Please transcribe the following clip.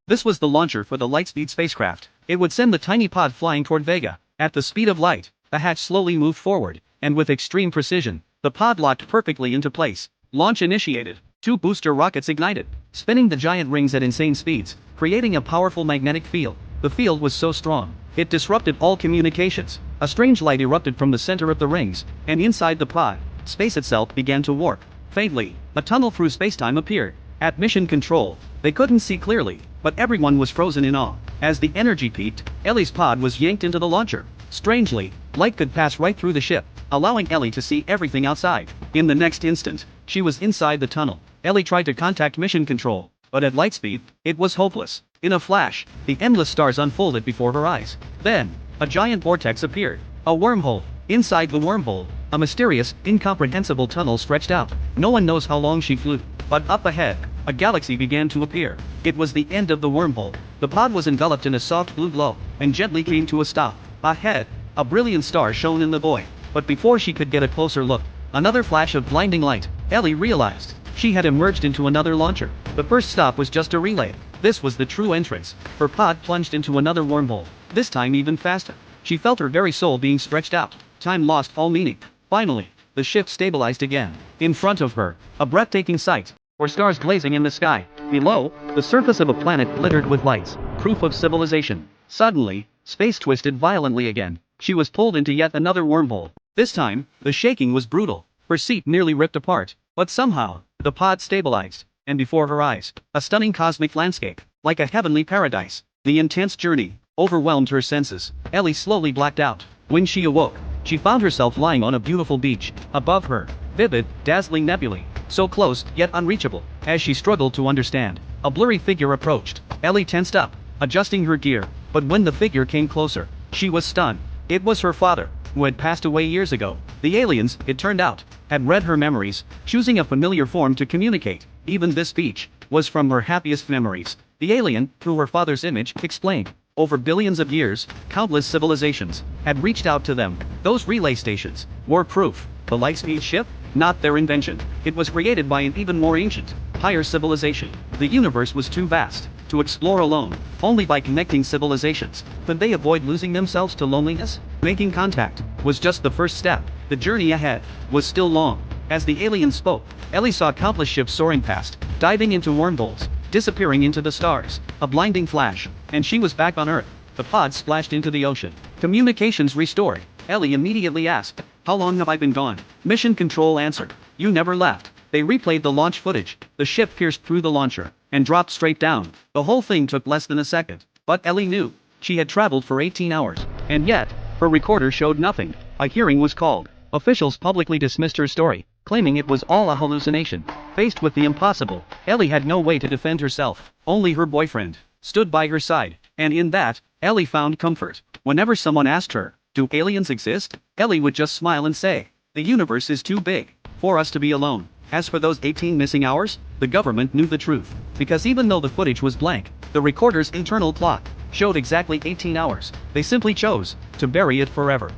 This was the launcher for the Lightspeed spacecraft. It would send the tiny pod flying toward Vega. At the speed of light, the hatch slowly moved forward, and with extreme precision, the pod locked perfectly into place. Launch initiated. 2 booster rockets ignited, spinning the giant rings at insane speeds, creating a powerful magnetic field. The field was so strong, it disrupted all communications. A strange light erupted from the center of the rings, and inside the pod, space itself began to warp. Faintly, a tunnel through spacetime appeared. At mission control, they couldn't see clearly, but everyone was frozen in awe. As the energy peaked, Ellie's pod was yanked into the launcher. Strangely, light could pass right through the ship, allowing Ellie to see everything outside. In the next instant, she was inside the tunnel. Ellie tried to contact mission control, but at light speed, it was hopeless. In a flash, the endless stars unfolded before her eyes. Then, a giant vortex appeared. A wormhole. Inside the wormhole, a mysterious, incomprehensible tunnel stretched out. No one knows how long she flew, but up ahead, a galaxy began to appear. It was the end of the wormhole. The pod was enveloped in a soft blue glow, and gently came to a stop. Ahead, a brilliant star shone in the void. But before she could get a closer look, another flash of blinding light. Ellie realized she had emerged into another launcher. The first stop was just a relay. This was the true entrance. Her pod plunged into another wormhole, this time even faster. She felt her very soul being stretched out. Time lost all meaning. Finally, the ship stabilized again. In front of her, a breathtaking sight. Were stars blazing in the sky. Below, the surface of a planet glittered with lights, proof of civilization. Suddenly, space twisted violently again. She was pulled into yet another wormhole. This time, the shaking was brutal. Her seat nearly ripped apart. But somehow, the pod stabilized, and before her eyes, a stunning cosmic landscape, like a heavenly paradise. The intense journey overwhelmed her senses. Ellie slowly blacked out. When she awoke, she found herself lying on a beautiful beach. Above her, vivid, dazzling nebulae, so close yet unreachable. As she struggled to understand, a blurry figure approached. Ellie tensed up, adjusting her gear, but when the figure came closer, she was stunned. It was her father, who had passed away years ago. The aliens, it turned out, had read her memories, choosing a familiar form to communicate. Even this speech was from her happiest memories. The alien, through her father's image, explained. Over billions of years, countless civilizations had reached out to them. Those relay stations were proof. The Lightspeed ship? Not their invention. It was created by an even more ancient, higher civilization. The universe was too vast to explore alone. Only by connecting civilizations could they avoid losing themselves to loneliness. Making contact was just the first step. The journey ahead was still long. As the alien spoke, Ellie saw countless ships soaring past, diving into wormholes, disappearing into the stars. A blinding flash, and she was back on Earth. The pod splashed into the ocean. Communications restored. Ellie immediately asked, "How long have I been gone?" Mission Control answered, "You never left." They replayed the launch footage. The ship pierced through the launcher and dropped straight down. The whole thing took less than a second. But Ellie knew she had traveled for 18 hours. And yet, her recorder showed nothing. A hearing was called. Officials publicly dismissed her story, claiming it was all a hallucination. Faced with the impossible, Ellie had no way to defend herself. Only her boyfriend stood by her side, and in that, Ellie found comfort. Whenever someone asked her, "Do aliens exist?" Ellie would just smile and say, "The universe is too big for us to be alone." As for those 18 missing hours, the government knew the truth. Because even though the footage was blank, the recorder's internal clock showed exactly 18 hours. They simply chose to bury it forever.